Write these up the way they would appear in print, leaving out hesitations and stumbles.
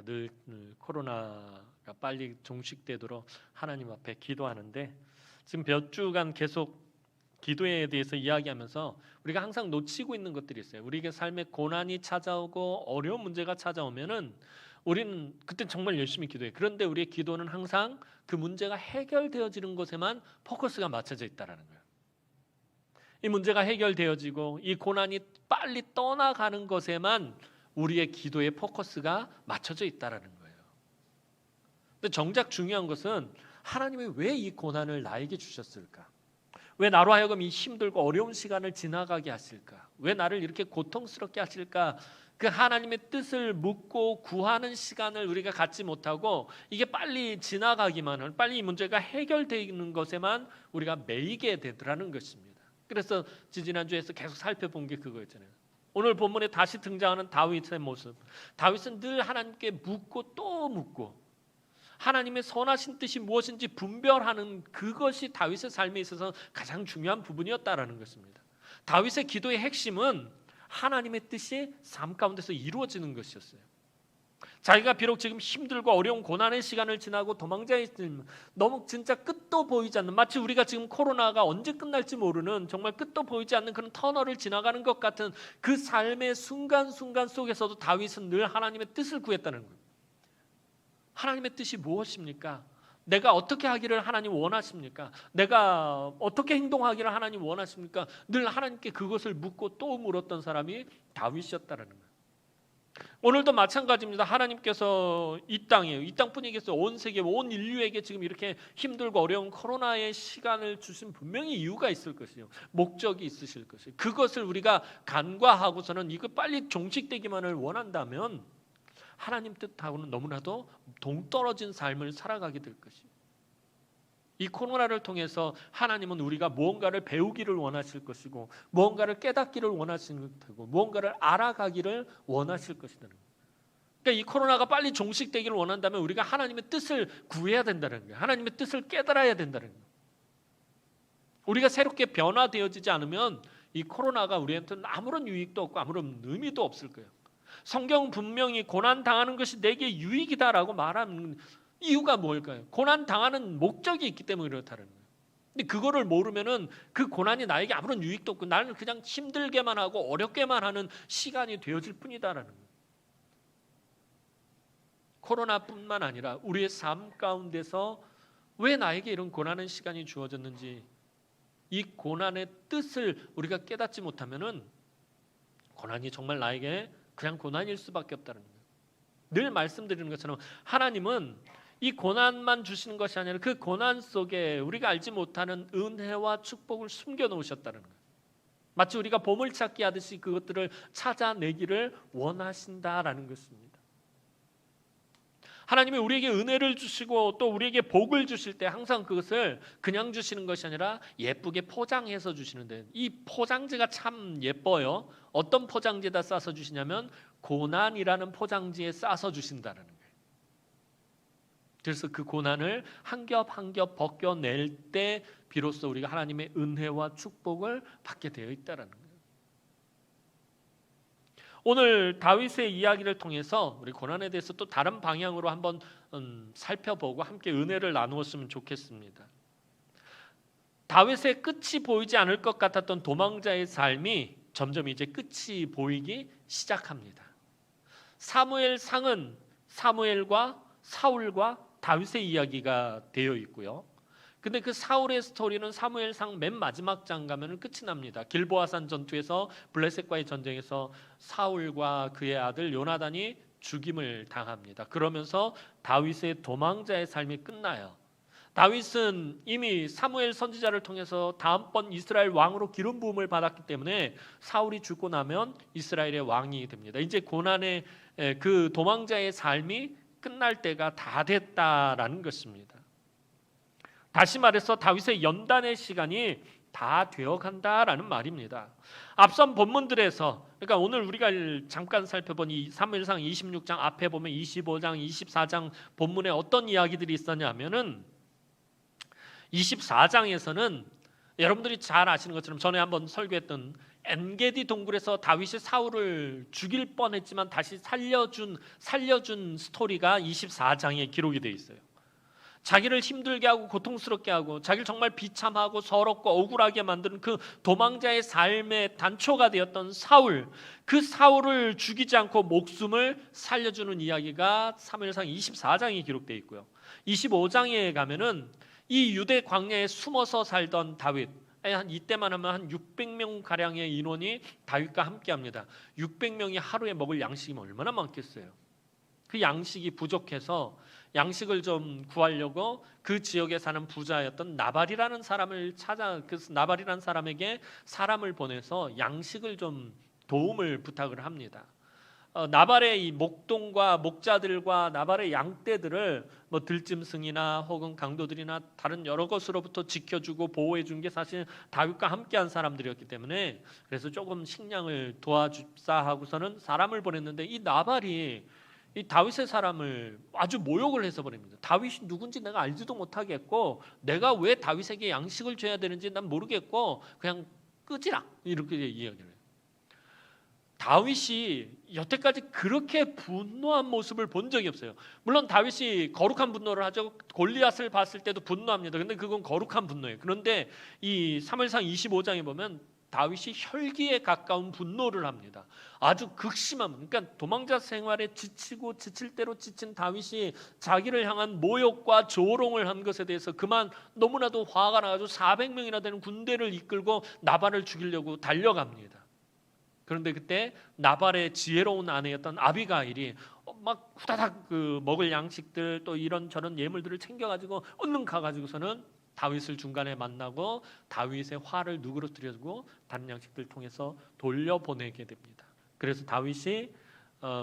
우리가 늘 코로나가 빨리 종식되도록 하나님 앞에 기도하는데, 지금 몇 주간 계속 기도에 대해서 이야기하면서 우리가 항상 놓치고 있는 것들이 있어요. 우리에게 삶에 고난이 찾아오고 어려운 문제가 찾아오면은 우리는 그때 정말 열심히 기도해요. 그런데 우리의 기도는 항상 그 문제가 해결되어지는 것에만 포커스가 맞춰져 있다라는 거예요. 이 문제가 해결되어지고 이 고난이 빨리 떠나가는 것에만 우리의 기도의 포커스가 맞춰져 있다라는 거예요. 근데 정작 중요한 것은 하나님이 왜 이 고난을 나에게 주셨을까? 왜 나로 하여금 이 힘들고 어려운 시간을 지나가게 하실까? 왜 나를 이렇게 고통스럽게 하실까? 그 하나님의 뜻을 묻고 구하는 시간을 우리가 갖지 못하고 이게 빨리 지나가기만 하는, 빨리 이 문제가 해결되는 것에만 우리가 매이게 되더라는 것입니다. 그래서 지지난주에서 계속 살펴본 게 그거였잖아요. 오늘 본문에 다시 등장하는 다윗의 모습. 다윗은 늘 하나님께 묻고 또 묻고 하나님의 선하신 뜻이 무엇인지 분별하는 그것이 다윗의 삶에 있어서 가장 중요한 부분이었다라는 것입니다. 다윗의 기도의 핵심은 하나님의 뜻이 삶 가운데서 이루어지는 것이었어요. 자기가 비록 지금 힘들고 어려운 고난의 시간을 지나고 도망자에 있으면 너무 진짜 끝도 보이지 않는, 마치 우리가 지금 코로나가 언제 끝날지 모르는 정말 끝도 보이지 않는 그런 터널을 지나가는 것 같은 그 삶의 순간순간 속에서도 다윗은 늘 하나님의 뜻을 구했다는 거예요. 하나님의 뜻이 무엇입니까? 내가 어떻게 하기를 하나님 원하십니까? 내가 어떻게 행동하기를 하나님 원하십니까? 늘 하나님께 그것을 묻고 또 물었던 사람이 다윗이었다는 거예요. 오늘도 마찬가지입니다. 하나님께서 이 땅에, 이 땅뿐이겠어요, 온 세계, 온 인류에게 지금 이렇게 힘들고 어려운 코로나의 시간을 주신 분명히 이유가 있을 것이요, 목적이 있으실 것이요. 그것을 우리가 간과하고서는 이거 빨리 종식되기만을 원한다면 하나님 뜻하고는 너무나도 동떨어진 삶을 살아가게 될 것이요. 이 코로나를 통해서 하나님은 우리가 무언가를 배우기를 원하실 것이고, 무언가를 깨닫기를 원하시는 것이고, 무언가를 알아가기를 원하실 것이다. 그러니까 이 코로나가 빨리 종식되기를 원한다면 우리가 하나님의 뜻을 구해야 된다는 거예요. 하나님의 뜻을 깨달아야 된다는 거예요. 우리가 새롭게 변화되어지지 않으면 이 코로나가 우리한테는 아무런 유익도 없고 아무런 의미도 없을 거예요. 성경 분명히 고난 당하는 것이 내게 유익이다라고 말하는 이유가 뭘까요? 고난 당하는 목적이 있기 때문에 그렇다는 거예요. 근데 그거를 모르면은 그 고난이 나에게 아무런 유익도 없고 나는 그냥 힘들게만 하고 어렵게만 하는 시간이 되어질 뿐이다라는 거예요. 코로나뿐만 아니라 우리의 삶 가운데서 왜 나에게 이런 고난의 시간이 주어졌는지, 이 고난의 뜻을 우리가 깨닫지 못하면은 고난이 정말 나에게 그냥 고난일 수밖에 없다는 거예요. 늘 말씀드리는 것처럼 하나님은 이 고난만 주시는 것이 아니라 그 고난 속에 우리가 알지 못하는 은혜와 축복을 숨겨 놓으셨다는 거예요. 마치 우리가 보물찾기 하듯이 그것들을 찾아내기를 원하신다라는 것입니다. 하나님이 우리에게 은혜를 주시고 또 우리에게 복을 주실 때 항상 그것을 그냥 주시는 것이 아니라 예쁘게 포장해서 주시는데, 이 포장지가 참 예뻐요. 어떤 포장지에다 싸서 주시냐면 고난이라는 포장지에 싸서 주신다는 거예요. 그래서 그 고난을 한 겹 한 겹 벗겨낼 때 비로소 우리가 하나님의 은혜와 축복을 받게 되어 있다는 거예요. 오늘 다윗의 이야기를 통해서 우리 고난에 대해서 또 다른 방향으로 한번 살펴보고 함께 은혜를 나누었으면 좋겠습니다. 다윗의 끝이 보이지 않을 것 같았던 도망자의 삶이 점점 이제 끝이 보이기 시작합니다. 사무엘상은 사무엘과 사울과 다윗의 이야기가 되어 있고요. 근데 그 사울의 스토리는 사무엘상 맨 마지막 장 가면 끝이 납니다. 길보아산 전투에서 블레셋과의 전쟁에서 사울과 그의 아들 요나단이 죽임을 당합니다. 그러면서 다윗의 도망자의 삶이 끝나요. 다윗은 이미 사무엘 선지자를 통해서 다음번 이스라엘 왕으로 기름 부음을 받았기 때문에 사울이 죽고 나면 이스라엘의 왕이 됩니다. 이제 고난의 그 도망자의 삶이 끝날 때가 다 됐다라는 것입니다. 다시 말해서 다윗의 연단의 시간이 다 되어간다라는 말입니다. 앞선 본문들에서, 그러니까 오늘 우리가 잠깐 살펴본 이 사무엘상 26장 앞에 보면 25장, 24장 본문에 어떤 이야기들이 있었냐면은 24장에서는 여러분들이 잘 아시는 것처럼 전에 한번 설교했던 엔게디 동굴에서 다윗이 사울을 죽일 뻔했지만 다시 살려준 스토리가 24장에 기록이 되어 있어요. 자기를 힘들게 하고 고통스럽게 하고 자기를 정말 비참하고 서럽고 억울하게 만드는 그 도망자의 삶의 단초가 되었던 사울, 그 사울을 죽이지 않고 목숨을 살려주는 이야기가 사무엘상 24장에 기록되어 있고요. 25장에 가면은 이 유대 광야에 숨어서 살던 다윗, 이때만 하면 한 600명 가량의 인원이 다윗과 함께합니다. 600명이 하루에 먹을 양식이 얼마나 많겠어요. 그 양식이 부족해서 양식을 좀 구하려고 그 지역에 사는 부자였던 나발이라는 사람을 그 나발이라는 사람에게 사람을 보내서 양식을 좀 도움을 부탁을 합니다. 나발의 이 목동과 목자들과 나발의 양떼들을 뭐 들짐승이나 혹은 강도들이나 다른 여러 것으로부터 지켜주고 보호해준 게 사실 다윗과 함께한 사람들이었기 때문에 그래서 조금 식량을 도와줍사 하고서는 사람을 보냈는데 이 나발이 이 다윗의 사람을 아주 모욕을 해서 버립니다. 다윗이 누군지 내가 알지도 못하겠고 내가 왜 다윗에게 양식을 줘야 되는지 난 모르겠고 그냥 끄지라 이렇게 이야기를 해요. 다윗이 여태까지 그렇게 분노한 모습을 본 적이 없어요. 물론 다윗이 거룩한 분노를 하죠. 골리앗을 봤을 때도 분노합니다. 근데 그건 거룩한 분노예요. 그런데 이 사무엘상 25장에 보면 다윗이 혈기에 가까운 분노를 합니다. 아주 극심한, 그러니까 도망자 생활에 지치고 지칠 대로 지친 다윗이 자기를 향한 모욕과 조롱을 한 것에 대해서 그만 너무나도 화가 나가지고 400명이나 되는 군대를 이끌고 나발을 죽이려고 달려갑니다. 그런데 그때 나발의 지혜로운 아내였던 아비가일이 막 후다닥 그 먹을 양식들 또 이런저런 예물들을 챙겨가지고 얼른 가가지고서는 다윗을 중간에 만나고 다윗의 화를 누그러뜨려주고 다른 양식들 통해서 돌려보내게 됩니다. 그래서 다윗이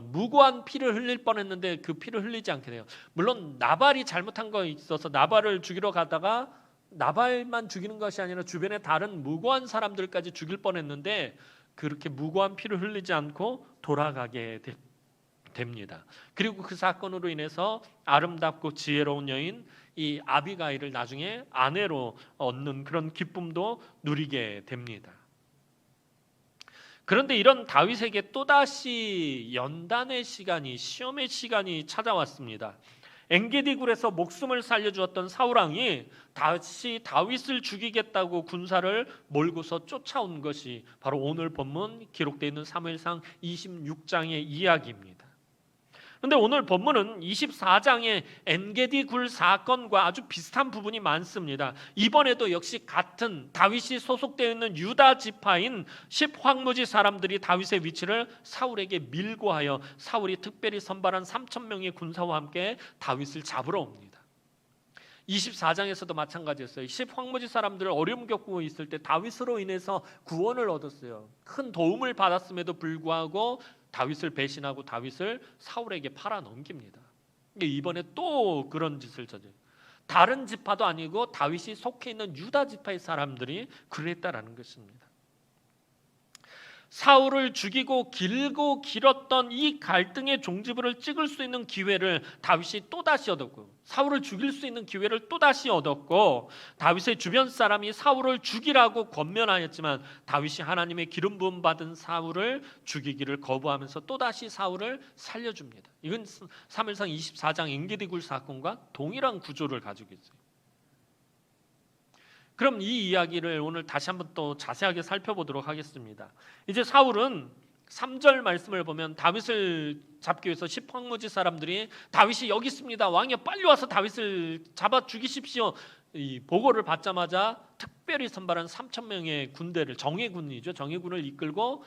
무고한 피를 흘릴 뻔했는데 그 피를 흘리지 않게 돼요. 물론 나발이 잘못한 거 있어서 나발을 죽이러 가다가 나발만 죽이는 것이 아니라 주변의 다른 무고한 사람들까지 죽일 뻔했는데 그렇게 무고한 피를 흘리지 않고 돌아가게 됩니다. 그리고 그 사건으로 인해서 아름답고 지혜로운 여인 이 아비가일을 나중에 아내로 얻는 그런 기쁨도 누리게 됩니다. 그런데 이런 다윗에게 또다시 연단의 시간이, 시험의 시간이 찾아왔습니다. 엔게디 굴에서 목숨을 살려주었던 사울왕이 다시 다윗을 죽이겠다고 군사를 몰고서 쫓아온 것이 바로 오늘 본문 기록되어 있는 사무엘상 26장의 이야기입니다. 그런데 오늘 본문은 24장의 엔게디 굴 사건과 아주 비슷한 부분이 많습니다. 이번에도 역시 같은 다윗이 소속되어 있는 유다 지파인 10황무지 사람들이 다윗의 위치를 사울에게 밀고 하여 사울이 특별히 선발한 3,000명의 군사와 함께 다윗을 잡으러 옵니다. 24장에서도 마찬가지였어요. 10황무지 사람들을 어려움 겪고 있을 때 다윗으로 인해서 구원을 얻었어요. 큰 도움을 받았음에도 불구하고 다윗을 배신하고 다윗을 사울에게 팔아 넘깁니다. 이번에 또 그런 짓을 저져요. 다른 지파도 아니고 다윗이 속해 있는 유다 지파의 사람들이 그랬다라는 것입니다. 사울을 죽이고 길고 길었던 이 갈등의 종지부를 찍을 수 있는 기회를 다윗이 또다시 얻었고 사울을 죽일 수 있는 기회를 또다시 얻었고 다윗의 주변 사람이 사울을 죽이라고 권면하였지만 다윗이 하나님의 기름 부음 받은 사울을 죽이기를 거부하면서 또다시 사울을 살려줍니다. 이건 사무엘상 24장 엔게디 굴 사건과 동일한 구조를 가지고 있어요. 그럼 이 이야기를 오늘 다시 한번 또 자세하게 살펴보도록 하겠습니다. 이제 사울은 3절 말씀을 보면 다윗을 잡기 위해서 10황무지 사람들이 다윗이 여기 있습니다. 왕이여 빨리 와서 다윗을 잡아 죽이십시오. 이 보고를 받자마자 특별히 선발한 3,000명의 군대를 정예군이죠. 정예군을 이끌고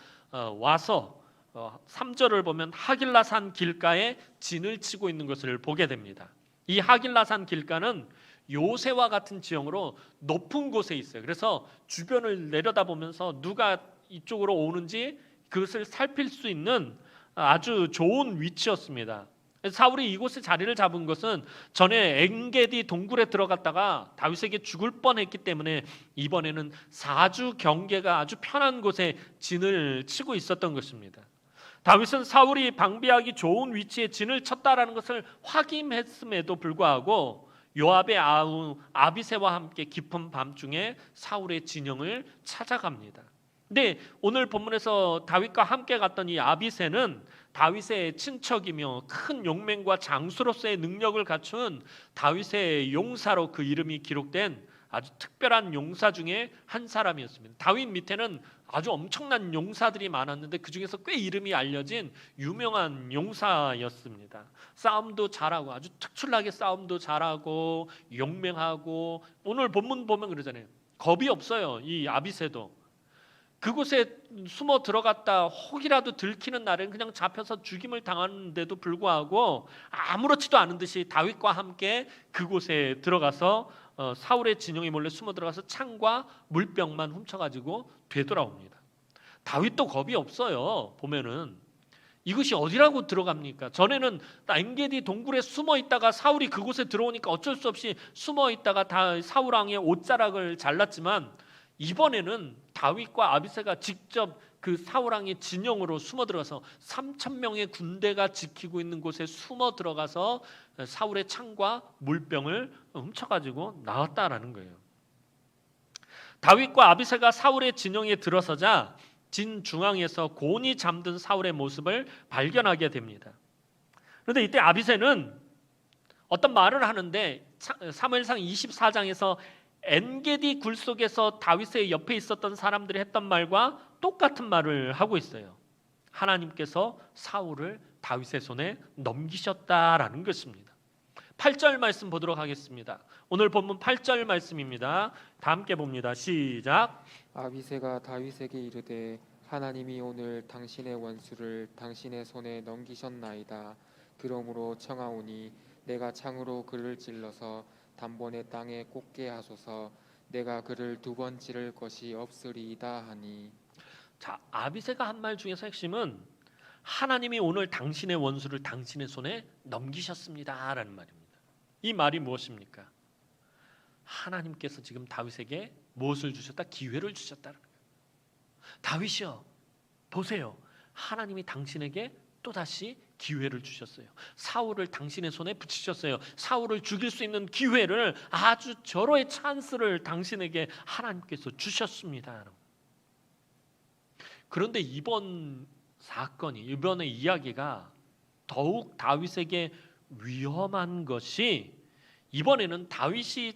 와서 3절을 보면 하길라산 길가에 진을 치고 있는 것을 보게 됩니다. 이 하길라산 길가는 요새와 같은 지형으로 높은 곳에 있어요. 그래서 주변을 내려다보면서 누가 이쪽으로 오는지 그것을 살필 수 있는 아주 좋은 위치였습니다. 사울이 이곳에 자리를 잡은 것은 전에 엔게디 동굴에 들어갔다가 다윗에게 죽을 뻔했기 때문에 이번에는 4주 경계가 아주 편한 곳에 진을 치고 있었던 것입니다. 다윗은 사울이 방비하기 좋은 위치에 진을 쳤다라는 것을 확인했음에도 불구하고 요압의 아우 아비새와 함께 깊은 밤중에 사울의 진영을 찾아갑니다. 근데 오늘 본문에서 다윗과 함께 갔던 이 아비새는 다윗의 친척이며 큰 용맹과 장수로서의 능력을 갖춘 다윗의 용사로 그 이름이 기록된 아주 특별한 용사 중에 한 사람이었습니다. 다윗 밑에는 아주 엄청난 용사들이 많았는데 그 중에서 꽤 이름이 알려진 유명한 용사였습니다. 싸움도 잘하고 아주 특출나게 싸움도 잘하고 용맹하고, 오늘 본문 보면 그러잖아요. 겁이 없어요. 이 아비새도. 그곳에 숨어 들어갔다 혹이라도 들키는 날엔 그냥 잡혀서 죽임을 당하는데도 불구하고 아무렇지도 않은 듯이 다윗과 함께 그곳에 들어가서 사울의 진영에 몰래 숨어 들어가서 창과 물병만 훔쳐가지고 되돌아옵니다. 다윗도 겁이 없어요. 보면은 이것이 어디라고 들어갑니까? 전에는 엔게디 동굴에 숨어 있다가 사울이 그곳에 들어오니까 어쩔 수 없이 숨어 있다가 다 사울 왕의 옷자락을 잘랐지만, 이번에는 다윗과 아비새가 직접 그 사울 왕의 진영으로 숨어 들어가서 3,000명의 군대가 지키고 있는 곳에 숨어 들어가서 사울의 창과 물병을 훔쳐가지고 나왔다라는 거예요. 다윗과 아비새가 사울의 진영에 들어서자 진 중앙에서 곤히 잠든 사울의 모습을 발견하게 됩니다. 그런데 이때 아비새는 어떤 말을 하는데, 사무엘상 24장에서 엔게디 굴 속에서 다윗의 옆에 있었던 사람들이 했던 말과 똑같은 말을 하고 있어요. 하나님께서 사울을 다윗의 손에 넘기셨다라는 것입니다. 8절 말씀 보도록 하겠습니다. 오늘 본문 8절 말씀입니다. 다 함께 봅니다. 시작. 아비새가 다윗에게 이르되 하나님이 오늘 당신의 원수를 당신의 손에 넘기셨나이다. 그러므로 청하오니 내가 창으로 그를 찔러서 단번에 땅에 꽂게 하소서. 내가 그를 2번 찌를 것이 없으리이다 하니. 자, 아비새가 한 말 중에서 핵심은 하나님이 오늘 당신의 원수를 당신의 손에 넘기셨습니다라는 말입니다. 이 말이 무엇입니까? 하나님께서 지금 다윗에게 무엇을 주셨다? 기회를 주셨다는 거예요. 다윗이여, 보세요. 하나님이 당신에게 또다시 기회를 주셨어요. 사울을 당신의 손에 붙이셨어요. 사울을 죽일 수 있는 기회를, 아주 절호의 찬스를 당신에게 하나님께서 주셨습니다. 그런데 이번 사건이, 이번의 이야기가 더욱 다윗에게 위험한 것이, 이번에는 다윗이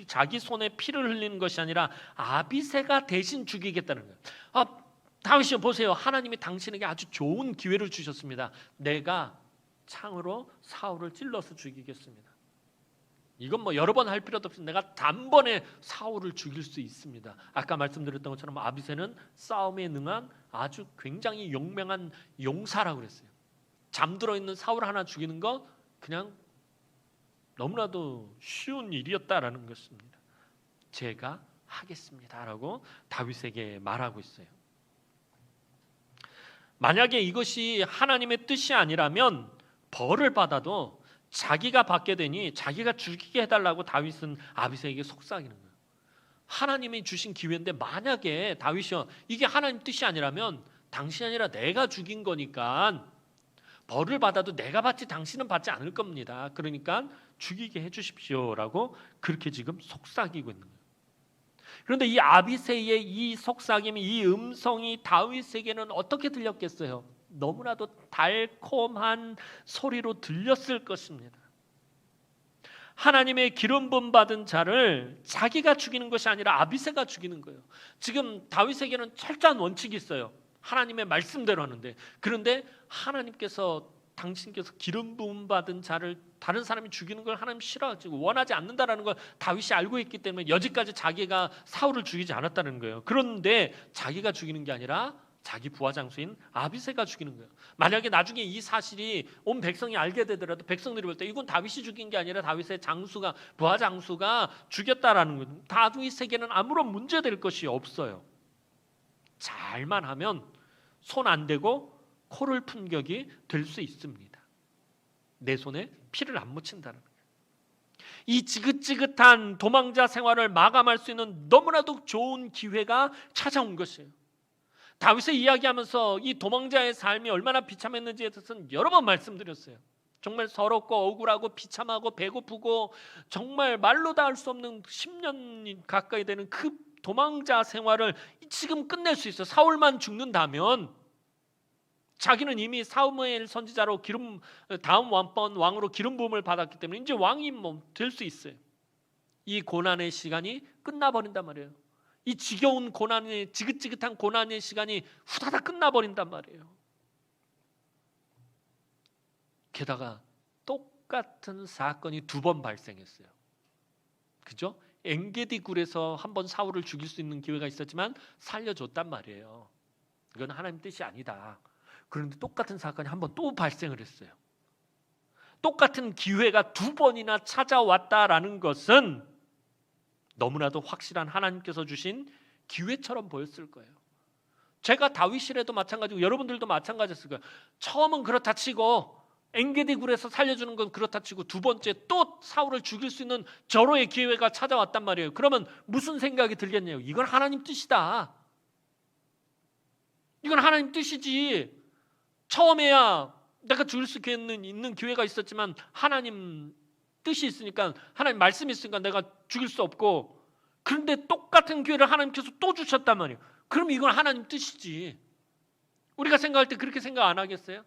자기 손에 피를 흘리는 것이 아니라 아비새가 대신 죽이겠다는 거예요. 다윗이요, 보세요. 하나님이 당신에게 아주 좋은 기회를 주셨습니다. 내가 창으로 사울을 찔러서 죽이겠습니다. 이건 뭐 여러 번 할 필요도 없이 내가 단번에 사울을 죽일 수 있습니다. 아까 말씀드렸던 것처럼 아비새는 싸움에 능한 아주 굉장히 용맹한 용사라고 그랬어요. 잠들어 있는 사울 하나 죽이는 거 그냥 너무나도 쉬운 일이었다라는 것입니다. 제가 하겠습니다라고 다윗에게 말하고 있어요. 만약에 이것이 하나님의 뜻이 아니라면 벌을 받아도 자기가 받게 되니 자기가 죽이게 해달라고 다윗은 아비새에게 속삭이는 거예요. 하나님이 주신 기회인데 만약에 다윗이요, 이게 하나님 뜻이 아니라면 당신이 아니라 내가 죽인 거니까 벌을 받아도 내가 받지 당신은 받지 않을 겁니다. 그러니까 죽이게 해주십시오라고 그렇게 지금 속삭이고 있는 거예요. 그런데 이 아비새의 이 속삭임이, 이 음성이 다윗에게는 어떻게 들렸겠어요? 너무나도 달콤한 소리로 들렸을 것입니다. 하나님의 기름 부음 받은 자를 자기가 죽이는 것이 아니라 아비새가 죽이는 거예요. 지금 다윗에게는 철저한 원칙이 있어요. 하나님의 말씀대로 하는데, 그런데 하나님께서, 당신께서 기름 부음 받은 자를 다른 사람이 죽이는 걸 하나님 싫어하시고 원하지 않는다라는 걸 다윗이 알고 있기 때문에 여지까지 자기가 사울을 죽이지 않았다는 거예요. 그런데 자기가 죽이는 게 아니라 자기 부하 장수인 아비새가 죽이는 거예요. 만약에 나중에 이 사실이 온 백성이 알게 되더라도 백성들이 볼 때 이건 다윗이 죽인 게 아니라 다윗의 장수가, 부하 장수가 죽였다라는 거예요. 다윗에게는 아무런 문제될 것이 없어요. 잘만 하면 손 안 대고 코를 푼 격이 될 수 있습니다. 내 손에 피를 안 묻힌다는 거예요. 이 지긋지긋한 도망자 생활을 마감할 수 있는 너무나도 좋은 기회가 찾아온 것이에요. 다윗의 이야기하면서 이 도망자의 삶이 얼마나 비참했는지에 대해서는 여러 번 말씀드렸어요. 정말 서럽고 억울하고 비참하고 배고프고 정말 말로 다 할 수 없는 10년 가까이 되는 그 도망자 생활을 지금 끝낼 수 있어요. 사울만 죽는다면 자기는 이미 사무엘 선지자로 다음 왕으로 기름 부음을 받았기 때문에 이제 왕이 될 수 있어요. 이 고난의 시간이 끝나버린단 말이에요. 이 지겨운 고난의 지긋지긋한 고난의 시간이 후다닥 끝나버린단 말이에요. 게다가 똑같은 사건이 2번 발생했어요. 그죠? 엔게디 굴에서 한 번 사울을 죽일 수 있는 기회가 있었지만 살려줬단 말이에요. 이건 하나님 뜻이 아니다. 그런데 똑같은 사건이 한 번 또 발생을 했어요. 똑같은 기회가 2번이나 찾아왔다라는 것은 너무나도 확실한 하나님께서 주신 기회처럼 보였을 거예요. 제가 다윗이라도 마찬가지고 여러분들도 마찬가지였을 거예요. 처음은 그렇다 치고 엔게디 굴에서 살려주는 건 그렇다 치고 2번째 또 사울을 죽일 수 있는 절호의 기회가 찾아왔단 말이에요. 그러면 무슨 생각이 들겠냐고. 이건 하나님 뜻이다. 이건 하나님 뜻이지. 처음에야 내가 죽일 수 있는 기회가 있었지만 하나님 뜻이 있으니까, 하나님 말씀이 있으니까 내가 죽일 수 없고, 그런데 똑같은 기회를 하나님께서 또 주셨단 말이에요. 그럼 이건 하나님 뜻이지. 우리가 생각할 때 그렇게 생각 안 하겠어요?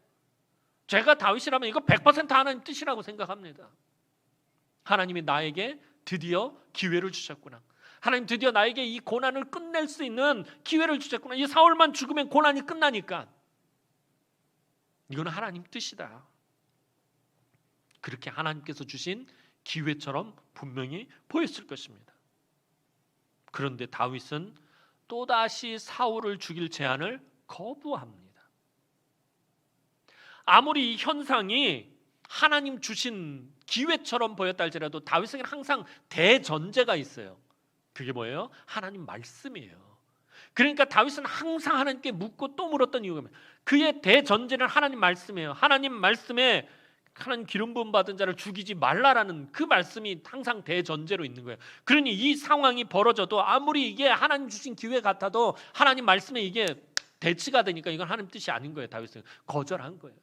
제가 다윗이라면 이거 100% 하나님 뜻이라고 생각합니다. 하나님이 나에게 드디어 기회를 주셨구나. 하나님 드디어 나에게 이 고난을 끝낼 수 있는 기회를 주셨구나. 이 사울만 죽으면 고난이 끝나니까. 이건 하나님 뜻이다. 그렇게 하나님께서 주신 기회처럼 분명히 보였을 것입니다. 그런데 다윗은 또다시 사울을 죽일 제안을 거부합니다. 아무리 이 현상이 하나님 주신 기회처럼 보였다 할지라도 다윗에게는 항상 대전제가 있어요. 그게 뭐예요? 하나님 말씀이에요. 그러니까 다윗은 항상 하나님께 묻고 또 물었던 이유가 그의 대전제는 하나님 말씀이에요. 하나님 말씀에 하나님 기름 부음 받은 자를 죽이지 말라라는 그 말씀이 항상 대전제로 있는 거예요. 그러니 이 상황이 벌어져도 아무리 이게 하나님 주신 기회 같아도 하나님 말씀에 이게 대치가 되니까 이건 하나님 뜻이 아닌 거예요. 다윗은 거절한 거예요.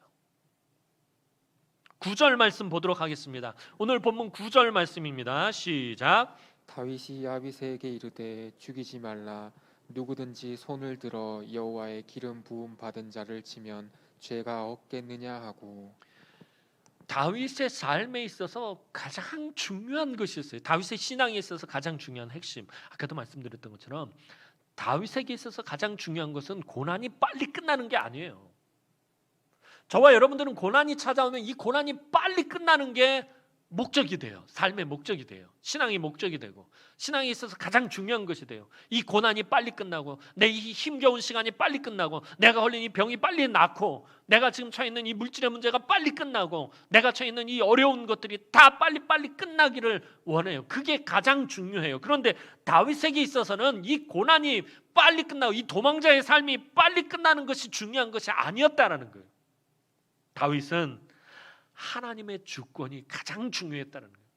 9절 말씀 보도록 하겠습니다. 오늘 본문 9절 말씀입니다. 시작. 다윗이 야비새에게 이르되 죽이지 말라. 누구든지 손을 들어 여호와의 기름 부음 받은 자를 치면 죄가 없겠느냐 하고. 다윗의 삶에 있어서 가장 중요한 것이었어요. 다윗의 신앙에 있어서 가장 중요한 핵심. 아까도 말씀드렸던 것처럼 다윗에게 있어서 가장 중요한 것은 고난이 빨리 끝나는 게 아니에요. 저와 여러분들은 고난이 찾아오면 이 고난이 빨리 끝나는 게 목적이 돼요. 삶의 목적이 돼요. 신앙의 목적이 되고, 신앙에 있어서 가장 중요한 것이 돼요. 이 고난이 빨리 끝나고, 내 이 힘겨운 시간이 빨리 끝나고, 내가 걸린 이 병이 빨리 낫고, 내가 지금 처해 있는 이 물질의 문제가 빨리 끝나고, 내가 처해 있는 이 어려운 것들이 다 빨리 끝나기를 원해요. 그게 가장 중요해요. 그런데 다윗에게 있어서는 이 고난이 빨리 끝나고 이 도망자의 삶이 빨리 끝나는 것이 중요한 것이 아니었다라는 거예요. 다윗은 하나님의 주권이 가장 중요했다는 거예요.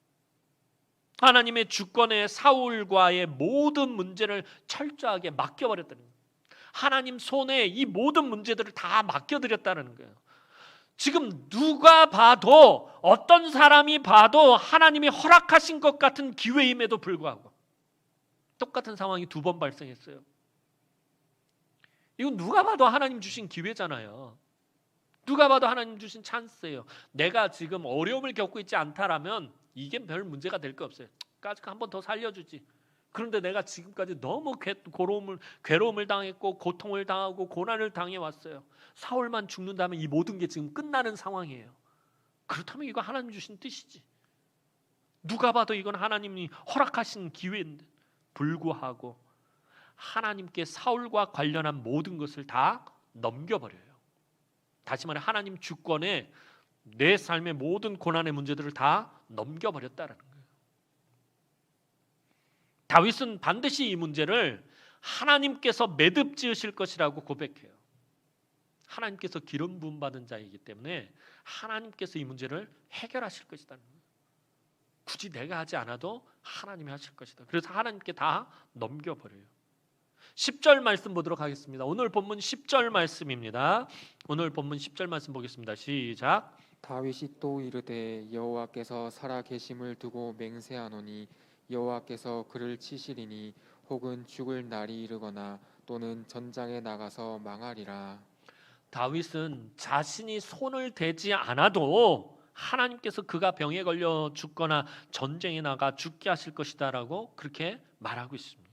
하나님의 주권에 사울과의 모든 문제를 철저하게 맡겨버렸다는 거예요. 하나님 손에 이 모든 문제들을 다 맡겨드렸다는 거예요. 지금 누가 봐도, 어떤 사람이 봐도 하나님이 허락하신 것 같은 기회임에도 불구하고 똑같은 상황이 2번 발생했어요. 이건 누가 봐도 하나님 주신 기회잖아요. 누가 봐도 하나님 주신 찬스예요. 내가 지금 어려움을 겪고 있지 않다라면 이게 별 문제가 될 거 없어요. 아직 한 번 더 살려주지. 그런데 내가 지금까지 너무 괴로움을 당했고 고통을 당하고 고난을 당해왔어요. 사울만 죽는다면 이 모든 게 지금 끝나는 상황이에요. 그렇다면 이거 하나님 주신 뜻이지. 누가 봐도 이건 하나님이 허락하신 기회인데 불구하고 하나님께 사울과 관련한 모든 것을 다 넘겨버려요. 다시 말해 하나님 주권에 내 삶의 모든 고난의 문제들을 다 넘겨버렸다는 거예요. 다윗은 반드시 이 문제를 하나님께서 매듭 지으실 것이라고 고백해요. 하나님께서 기름 부음 받은 자이기 때문에 하나님께서 이 문제를 해결하실 것이라는 거예요. 굳이 내가 하지 않아도 하나님이 하실 것이다. 그래서 하나님께 다 넘겨버려요. 10절 말씀 보도록 하겠습니다. 오늘 본문 10절 말씀입니다. 오늘 본문 10절 말씀 보겠습니다. 시작. 다윗이 또 이르되 여호와께서 살아 계심을 두고 맹세하노니 여호와께서 그를 치시리니 혹은 죽을 날이 이르거나 또는 전장에 나가서 망하리라. 다윗은 자신이 손을 대지 않아도 하나님께서 그가 병에 걸려 죽거나 전쟁에 나가 죽게 하실 것이다라고 그렇게 말하고 있습니다.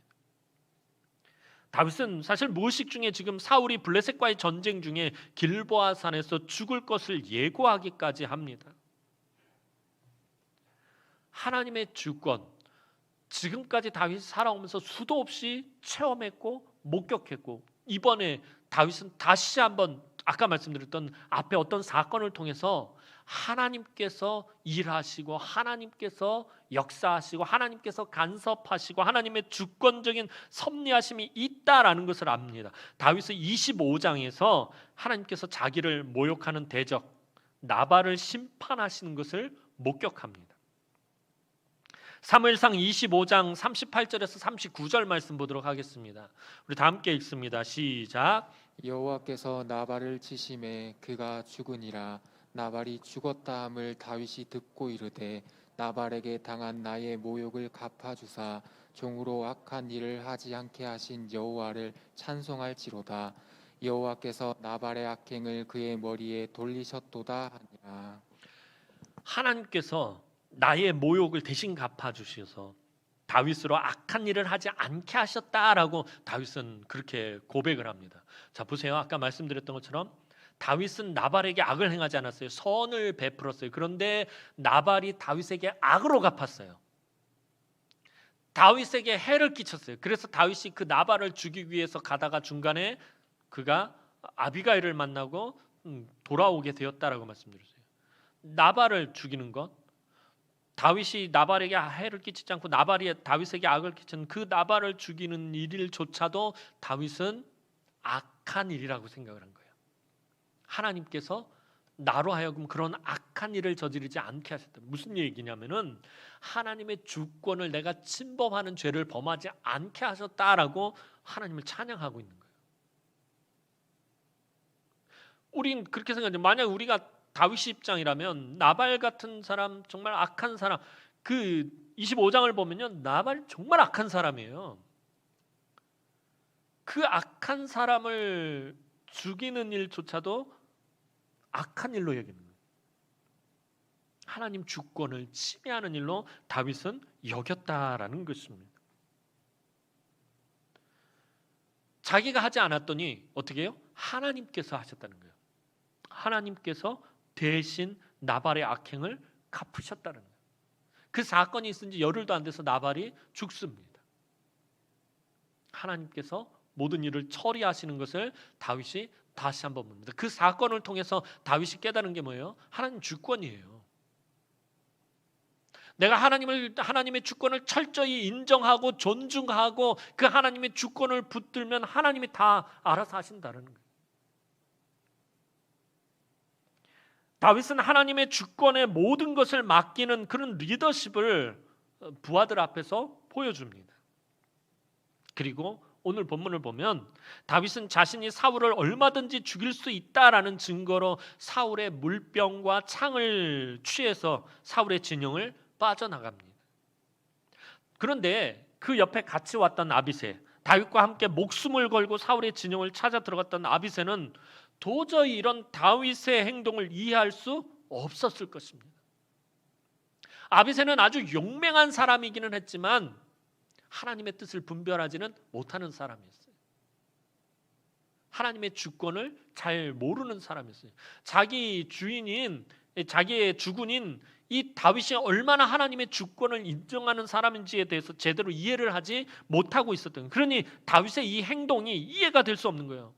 다윗은 사실 무의식 중에 지금 사울이 블레셋과의 전쟁 중에 길보아 산에서 죽을 것을 예고하기까지 합니다. 하나님의 주권, 지금까지 다윗이 살아오면서 수도 없이 체험했고 목격했고, 이번에 다윗은 다시 한번 아까 말씀드렸던 앞에 어떤 사건을 통해서 하나님께서 일하시고 하나님께서 역사하시고 하나님께서 간섭하시고 하나님의 주권적인 섭리하심이 있다라는 것을 압니다. 다윗은 25장에서 하나님께서 자기를 모욕하는 대적 나발을 심판하시는 것을 목격합니다. 사무엘상 25장 38절에서 39절 말씀 보도록 하겠습니다. 우리 다 함께 읽습니다. 시작. 여호와께서 나발을 치심에 그가 죽으니라. 나발이 죽었다 함을 다윗이 듣고 이르되 나발에게 당한 나의 모욕을 갚아주사 종으로 악한 일을 하지 않게 하신 여호와를 찬송할지로다. 여호와께서 나발의 악행을 그의 머리에 돌리셨도다 하니라. 하나님께서 나의 모욕을 대신 갚아주셔서 다윗으로 악한 일을 하지 않게 하셨다라고 다윗은 그렇게 고백을 합니다. 자, 보세요. 아까 말씀드렸던 것처럼 다윗은 나발에게 악을 행하지 않았어요. 선을 베풀었어요. 그런데 나발이 다윗에게 악으로 갚았어요. 다윗에게 해를 끼쳤어요. 그래서 다윗이 그 나발을 죽이기 위해서 가다가 중간에 그가 아비가일을 만나고 돌아오게 되었다라고 말씀드렸어요. 나발을 죽이는 것, 다윗이 나발에게 해를 끼치지 않고 나발이 다윗에게 악을 끼친 그 나발을 죽이는 일조차도 다윗은 악한 일이라고 생각을 한 거예요. 하나님께서 나로 하여금 그런 악한 일을 저지르지 않게 하셨다. 무슨 얘기냐면은 하나님의 주권을 내가 침범하는 죄를 범하지 않게 하셨다라고 하나님을 찬양하고 있는 거예요. 우린 그렇게 생각해요. 만약 우리가 다윗 입장이라면 나발 같은 사람, 정말 악한 사람, 그 25장을 보면요, 나발 정말 악한 사람이에요. 그 악한 사람을 죽이는 일조차도 악한 일로 여기는 거예요. 하나님 주권을 침해하는 일로 다윗은 여겼다라는 것입니다. 자기가 하지 않았더니 어떻게 해요? 하나님께서 하셨다는 거예요. 하나님께서 대신 나발의 악행을 갚으셨다는 거예요. 그 사건이 있은 지 열흘도 안 돼서 나발이 죽습니다. 하나님께서 모든 일을 처리하시는 것을 다윗이 다시 한번 봅니다. 그 사건을 통해서 다윗이 깨달은 게 뭐예요? 하나님 주권이에요. 내가 하나님의 주권을 철저히 인정하고 존중하고 그 하나님의 주권을 붙들면 하나님이 다 알아서 하신다는 거예요. 다윗은 하나님의 주권에 모든 것을 맡기는 그런 리더십을 부하들 앞에서 보여줍니다. 그리고 오늘 본문을 보면 다윗은 자신이 사울을 얼마든지 죽일 수 있다라는 증거로 사울의 물병과 창을 취해서 사울의 진영을 빠져나갑니다. 그런데 그 옆에 같이 왔던 아비새, 다윗과 함께 목숨을 걸고 사울의 진영을 찾아 들어갔던 아비새는 도저히 이런 다윗의 행동을 이해할 수 없었을 것입니다. 아비새는 아주 용맹한 사람이기는 했지만 하나님의 뜻을 분별하지는 못하는 사람이었어요. 하나님의 주권을 잘 모르는 사람이었어요. 자기의 주군인 이 다윗이 얼마나 하나님의 주권을 인정하는 사람인지에 대해서 제대로 이해를 하지 못하고 있었던 거예요. 그러니 다윗의 이 행동이 이해가 될 수 없는 거예요.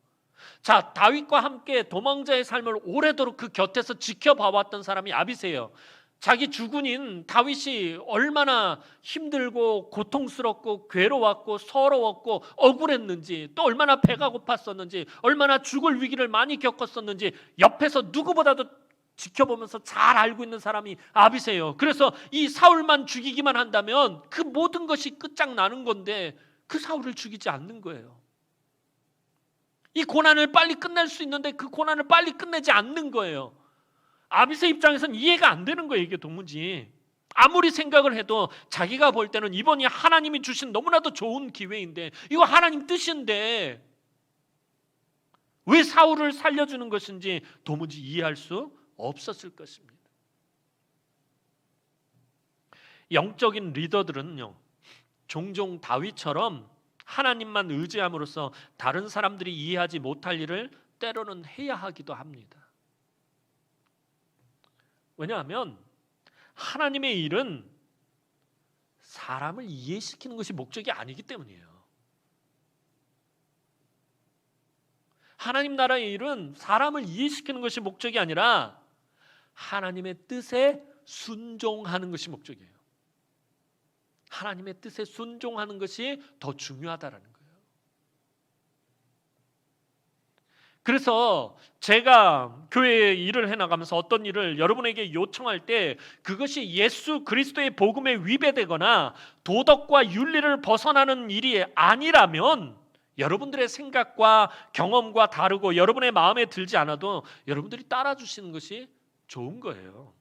자, 다윗과 함께 도망자의 삶을 오래도록 그 곁에서 지켜봐왔던 사람이 아비새예요. 자기 주군인 다윗이 얼마나 힘들고 고통스럽고 괴로웠고 서러웠고 억울했는지, 또 얼마나 배가 고팠었는지, 얼마나 죽을 위기를 많이 겪었었는지 옆에서 누구보다도 지켜보면서 잘 알고 있는 사람이 아비새예요. 그래서 이 사울만 죽이기만 한다면 그 모든 것이 끝장나는 건데 그 사울을 죽이지 않는 거예요. 이 고난을 빨리 끝낼 수 있는데 그 고난을 빨리 끝내지 않는 거예요. 아비새 입장에서는 이해가 안 되는 거예요. 이게 도무지. 아무리 생각을 해도 자기가 볼 때는 이번이 하나님이 주신 너무나도 좋은 기회인데, 이거 하나님 뜻인데 왜 사울을 살려주는 것인지 도무지 이해할 수 없었을 것입니다. 영적인 리더들은요, 종종 다윗처럼 하나님만 의지함으로써 다른 사람들이 이해하지 못할 일을 때로는 해야 하기도 합니다. 왜냐하면 하나님의 일은 사람을 이해시키는 것이 목적이 아니기 때문이에요. 하나님 나라의 일은 사람을 이해시키는 것이 목적이 아니라 하나님의 뜻에 순종하는 것이 목적이에요. 하나님의 뜻에 순종하는 것이 더 중요하다라는 거예요. 그래서 제가 교회에 일을 해나가면서 어떤 일을 여러분에게 요청할 때 그것이 예수 그리스도의 복음에 위배되거나 도덕과 윤리를 벗어나는 일이 아니라면, 여러분들의 생각과 경험과 다르고 여러분의 마음에 들지 않아도 여러분들이 따라주시는 것이 좋은 거예요.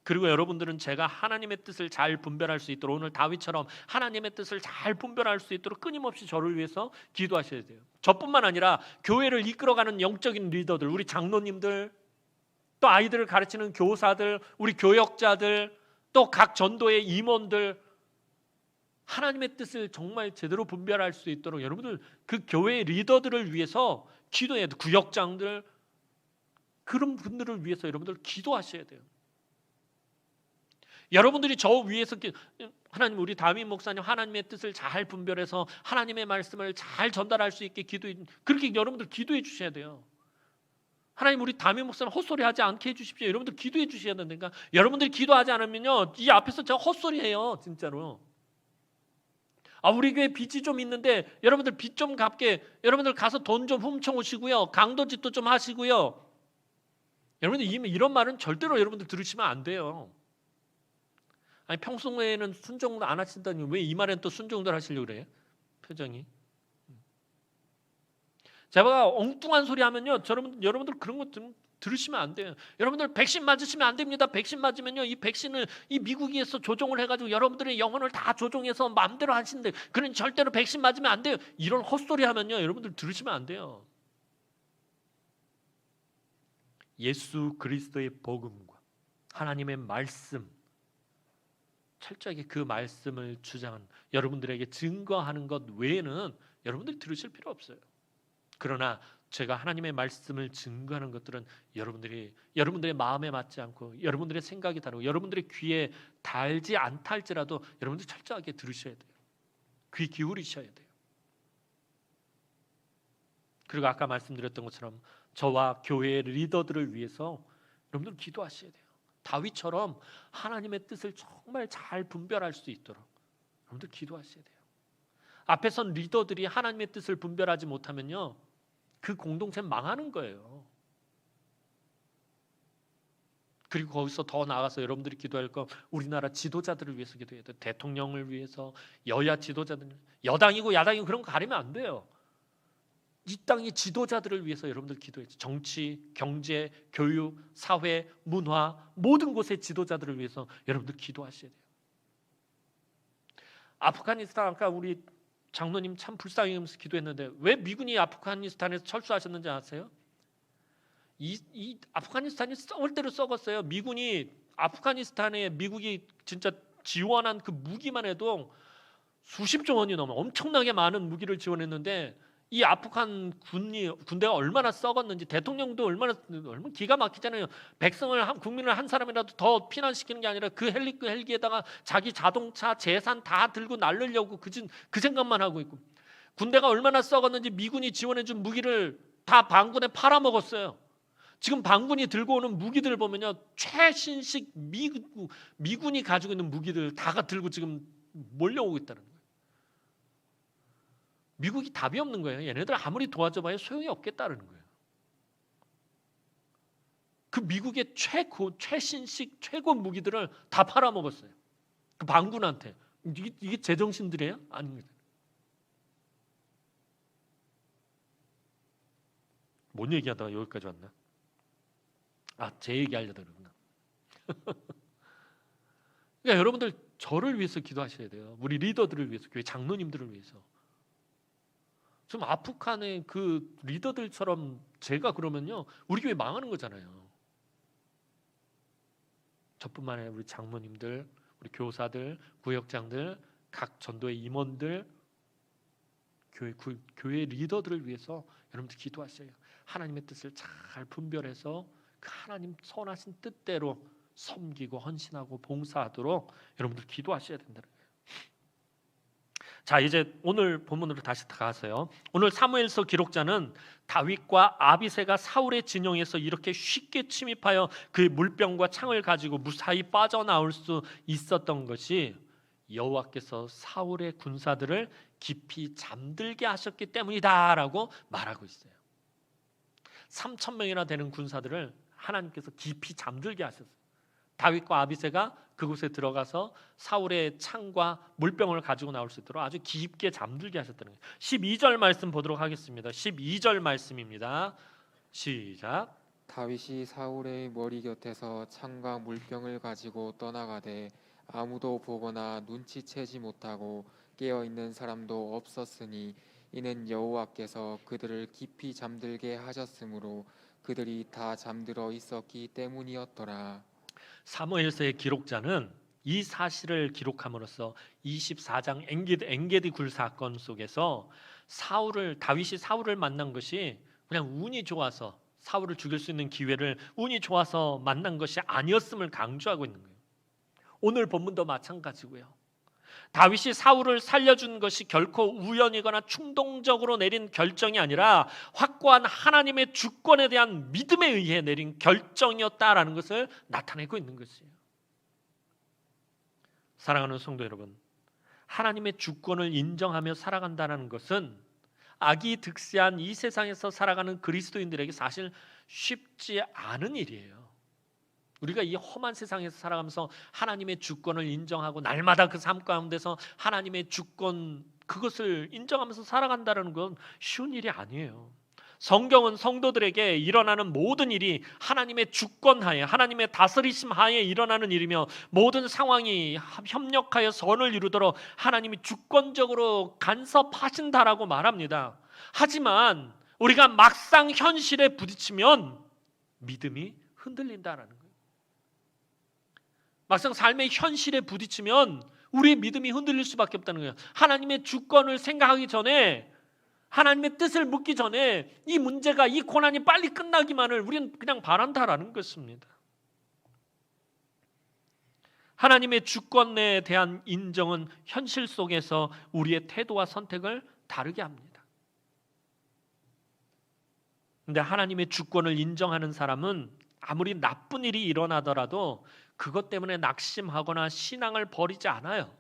그리고 여러분들은 제가 하나님의 뜻을 잘 분별할 수 있도록, 오늘 다윗처럼 하나님의 뜻을 잘 분별할 수 있도록 끊임없이 저를 위해서 기도하셔야 돼요. 저뿐만 아니라 교회를 이끌어가는 영적인 리더들, 우리 장로님들, 또 아이들을 가르치는 교사들, 우리 교역자들, 또 각 전도의 임원들, 하나님의 뜻을 정말 제대로 분별할 수 있도록 여러분들 그 교회의 리더들을 위해서 기도해야 돼요. 구역장들, 그런 분들을 위해서 여러분들 기도하셔야 돼요. 여러분들이 저 위에서 하나님, 우리 담임 목사님 하나님의 뜻을 잘 분별해서 하나님의 말씀을 잘 전달할 수 있게 그렇게 여러분들 기도해 주셔야 돼요. 하나님, 우리 담임 목사는 헛소리하지 않게 해주십시오. 여러분들 기도해 주셔야 된다니까. 여러분들이 기도하지 않으면요, 이 앞에서 제가 헛소리해요, 진짜로. 우리 교회 빚이 좀 있는데 여러분들 빚 좀 갚게, 여러분들 가서 돈 좀 훔쳐 오시고요, 강도짓도 좀 하시고요. 여러분들 이런 말은 절대로 여러분들 들으시면 안 돼요. 아니, 평소에는 순종도 안 하신다니 왜 이 말엔 또 순종들 하시려고 그래요? 표정이. 제가 엉뚱한 소리 하면요, 여러분들 그런 것 좀 들으시면 안 돼요. 여러분들 백신 맞으시면 안 됩니다. 백신 맞으면요, 이 백신을 이 미국에서 조종을 해가지고 여러분들의 영혼을 다 조종해서 마음대로 하신대. 그런 절대로 백신 맞으면 안 돼요. 이런 헛소리 하면요, 여러분들 들으시면 안 돼요. 예수 그리스도의 복음과 하나님의 말씀, 철저하게 그 말씀을 주장한 여러분들에게 증거하는 것 외에는 여러분들이 들으실 필요 없어요. 그러나 제가 하나님의 말씀을 증거하는 것들은 여러분들의 마음에 맞지 않고 여러분들의 생각이 다르고 여러분들의 귀에 닿지 않다 할지라도 여러분들 철저하게 들으셔야 돼요. 귀 기울이셔야 돼요. 그리고 아까 말씀드렸던 것처럼 저와 교회의 리더들을 위해서 여러분들 기도하셔야 돼요. 다윗처럼 하나님의 뜻을 정말 잘 분별할 수 있도록 여러분들 기도하셔야 돼요. 앞에 선 리더들이 하나님의 뜻을 분별하지 못하면요, 그 공동체는 망하는 거예요. 그리고 거기서 더 나아가서 여러분들이 기도할 건 우리나라 지도자들을 위해서 기도해야 돼요. 대통령을 위해서, 여야 지도자들, 여당이고 야당이고 그런 거 가리면 안 돼요. 이 땅의 지도자들을 위해서 여러분들 기도해야죠. 정치, 경제, 교육, 사회, 문화, 모든 곳의 지도자들을 위해서 여러분들 기도하셔야 돼요. 아프가니스탄, 아까 우리 장로님 참 불쌍해하면서 기도했는데 왜 미군이 아프가니스탄에서 철수하셨는지 아세요? 이 아프가니스탄이 썩을 대로 썩었어요. 미국이 진짜 지원한 그 무기만 해도 수십조 원이 넘어 엄청나게 많은 무기를 지원했는데 이 아프간 군대가 얼마나 썩었는지, 대통령도 얼마나 기가 막히잖아요. 국민을 한 사람이라도 더 피난시키는 게 아니라 그 헬기에다가 자기 자동차, 재산 다 들고 날르려고 그 생각만 하고 있고, 군대가 얼마나 썩었는지 미군이 지원해준 무기를 다 반군에 팔아먹었어요. 지금 반군이 들고 오는 무기들 보면요, 최신식 미군이 가지고 있는 무기들 다 들고 지금 몰려오고 있다는 거예요. 미국이 답이 없는 거예요. 얘네들 아무리 도와줘봐야 소용이 없겠다는 거예요. 그 미국의 최신식 최고 무기들을 다 팔아먹었어요. 그 반군한테. 이게 제정신들이에요? 아닙니다. 뭔 얘기하다가 여기까지 왔나? 제 얘기하려다 그러구나. 그러니까 여러분들 저를 위해서 기도하셔야 돼요. 우리 리더들을 위해서, 교회 장로님들을 위해서. 좀 아프간의 그 리더들처럼 제가 그러면요, 우리 교회 망하는 거잖아요. 저뿐만 아니라 우리 장로님들, 우리 교사들, 구역장들, 각 전도의 임원들, 교회 리더들을 위해서 여러분들 기도하셔요. 하나님의 뜻을 잘 분별해서 그 하나님 선하신 뜻대로 섬기고 헌신하고 봉사하도록 여러분들 기도하셔야 된다. 자, 이제 오늘 본문으로 다시 가서요. 오늘 사무엘서 기록자는 다윗과 아비새가 사울의 진영에서 이렇게 쉽게 침입하여 그의 물병과 창을 가지고 무사히 빠져나올 수 있었던 것이 여호와께서 사울의 군사들을 깊이 잠들게 하셨기 때문이다라고 말하고 있어요. 3,000명이나 되는 군사들을 하나님께서 깊이 잠들게 하셨어요. 다윗과 아비새가 그곳에 들어가서 사울의 창과 물병을 가지고 나올 수 있도록 아주 깊게 잠들게 하셨다는 거예요. 12절 말씀 보도록 하겠습니다. 12절 말씀입니다. 시작. 다윗이 사울의 머리 곁에서 창과 물병을 가지고 떠나가되 아무도 보거나 눈치채지 못하고 깨어 있는 사람도 없었으니 이는 여호와께서 그들을 깊이 잠들게 하셨으므로 그들이 다 잠들어 있었기 때문이었더라. 사무엘서의 기록자는 이 사실을 기록함으로써 24장 엔게디 굴 사건 속에서 다윗이 사울을 만난 것이 그냥 운이 좋아서 사울을 죽일 수 있는 기회를 운이 좋아서 만난 것이 아니었음을 강조하고 있는 거예요. 오늘 본문도 마찬가지고요. 다윗이 사울을 살려준 것이 결코 우연이거나 충동적으로 내린 결정이 아니라 확고한 하나님의 주권에 대한 믿음에 의해 내린 결정이었다라는 것을 나타내고 있는 것이에요. 사랑하는 성도 여러분, 하나님의 주권을 인정하며 살아간다는 것은 악이 득세한 이 세상에서 살아가는 그리스도인들에게 사실 쉽지 않은 일이에요. 우리가 이 험한 세상에서 살아가면서 하나님의 주권을 인정하고 날마다 그 삶 가운데서 하나님의 주권 그것을 인정하면서 살아간다는 건 쉬운 일이 아니에요. 성경은 성도들에게 일어나는 모든 일이 하나님의 주권하에, 하나님의 다스리심 하에 일어나는 일이며 모든 상황이 협력하여 선을 이루도록 하나님이 주권적으로 간섭하신다라고 말합니다. 하지만 우리가 막상 현실에 부딪히면 믿음이 흔들린다라는 거예요. 막상 삶의 현실에 부딪히면 우리의 믿음이 흔들릴 수밖에 없다는 거예요. 하나님의 주권을 생각하기 전에, 하나님의 뜻을 묻기 전에 이 문제가, 이 고난이 빨리 끝나기만을 우리는 그냥 바란다라는 것입니다. 하나님의 주권에 대한 인정은 현실 속에서 우리의 태도와 선택을 다르게 합니다. 그런데 하나님의 주권을 인정하는 사람은 아무리 나쁜 일이 일어나더라도 그것 때문에 낙심하거나 신앙을 버리지 않아요.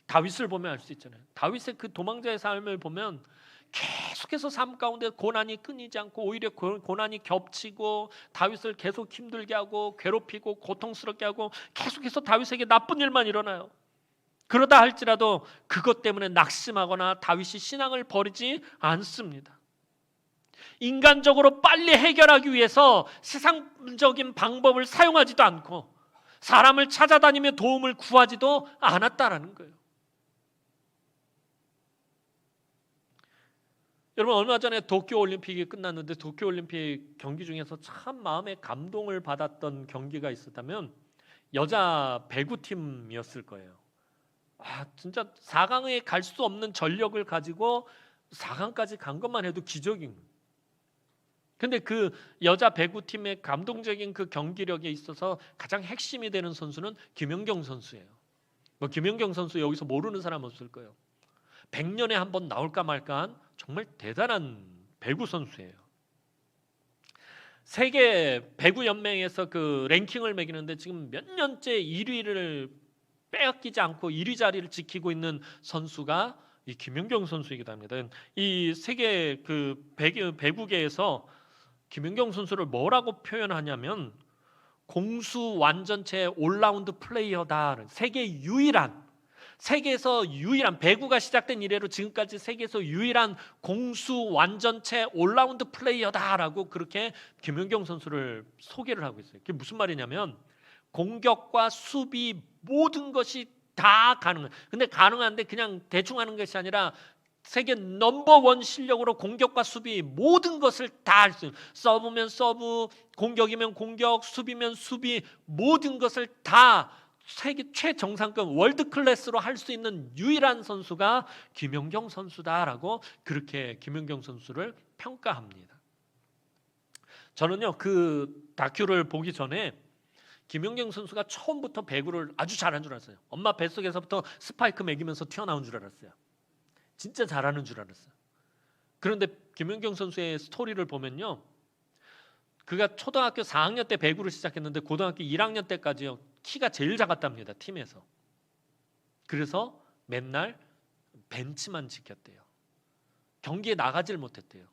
다윗을 보면 알 수 있잖아요. 다윗의 그 도망자의 삶을 보면 계속해서 삶 가운데 고난이 끊이지 않고 오히려 고난이 겹치고 다윗을 계속 힘들게 하고 괴롭히고 고통스럽게 하고 계속해서 다윗에게 나쁜 일만 일어나요. 그러다 할지라도 그것 때문에 낙심하거나 다윗이 신앙을 버리지 않습니다. 인간적으로 빨리 해결하기 위해서 세상적인 방법을 사용하지도 않고 사람을 찾아다니며 도움을 구하지도 않았다라는 거예요. 여러분, 얼마 전에 도쿄올림픽이 끝났는데 도쿄올림픽 경기 중에서 참 마음에 감동을 받았던 경기가 있었다면 여자 배구팀이었을 거예요. 진짜 4강에 갈 수 없는 전력을 가지고 4강까지 간 것만 해도 기적인 거예요. 근데 그 여자 배구팀의 감동적인 그 경기력에 있어서 가장 핵심이 되는 선수는 김연경 선수예요. 김연경 선수 여기서 모르는 사람 없을 거예요. 100년에 한 번 나올까 말까한 정말 대단한 배구 선수예요. 세계 배구 연맹에서 그 랭킹을 매기는데 지금 몇 년째 1위를 빼앗기지 않고 1위 자리를 지키고 있는 선수가 이 김연경 선수이기도 합니다. 이 세계 그 배구계에서 김연경 선수를 뭐라고 표현하냐면 공수 완전체 올라운드 플레이어다. 세계에서 유일한 배구가 시작된 이래로 지금까지 세계에서 유일한 공수 완전체 올라운드 플레이어다라고 그렇게 김연경 선수를 소개를 하고 있어요. 그게 무슨 말이냐면 공격과 수비 모든 것이 다 가능해요. 근데 가능한데 그냥 대충 하는 것이 아니라 세계 넘버원 실력으로 공격과 수비 모든 것을 다 할 수 있는, 서브면 서브, 공격이면 공격, 수비면 수비, 모든 것을 다 세계 최정상급 월드 클래스로 할 수 있는 유일한 선수가 김연경 선수다라고 그렇게 김연경 선수를 평가합니다. 저는요, 그 다큐를 보기 전에 김연경 선수가 처음부터 배구를 아주 잘한 줄 알았어요. 엄마 뱃속에서부터 스파이크 매기면서 튀어나온 줄 알았어요. 진짜 잘하는 줄 알았어요. 그런데 김연경 선수의 스토리를 보면요, 그가 초등학교 4학년 때 배구를 시작했는데 고등학교 1학년 때까지요 키가 제일 작았답니다, 팀에서. 그래서 맨날 벤치만 지켰대요. 경기에 나가질 못했대요.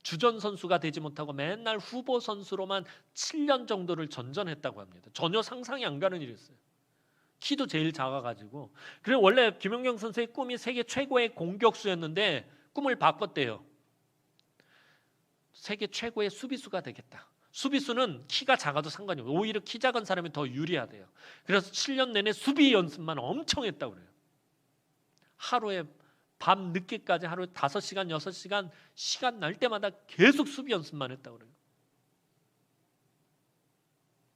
주전 선수가 되지 못하고 맨날 후보 선수로만 7년 정도를 전전했다고 합니다. 전혀 상상이 안 가는 일이었어요. 키도 제일 작아가지고. 그리고 원래 김연경 선수의 꿈이 세계 최고의 공격수였는데 꿈을 바꿨대요. 세계 최고의 수비수가 되겠다. 수비수는 키가 작아도 상관이 없어요. 오히려 키 작은 사람이 더 유리하대요. 그래서 7년 내내 수비 연습만 엄청 했다고 그래요. 하루에 밤 늦게까지 하루에 5시간, 6시간 시간 날 때마다 계속 수비 연습만 했다고 그래요.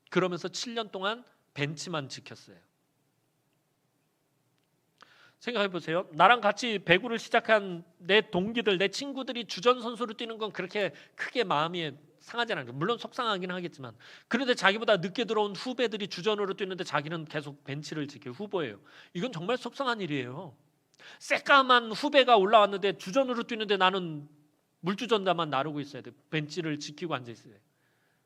그러면서 7년 동안 벤치만 지켰어요. 생각해 보세요. 나랑 같이 배구를 시작한 내 동기들, 내 친구들이 주전 선수로 뛰는 건 그렇게 크게 마음이 상하지 않아요. 물론 속상하긴 하겠지만, 그런데 자기보다 늦게 들어온 후배들이 주전으로 뛰는데 자기는 계속 벤치를 지켜 후보예요. 이건 정말 속상한 일이에요. 새까만 후배가 올라왔는데 주전으로 뛰는데 나는 물주전자만 나르고 있어야 돼. 벤치를 지키고 앉아 있어야 돼.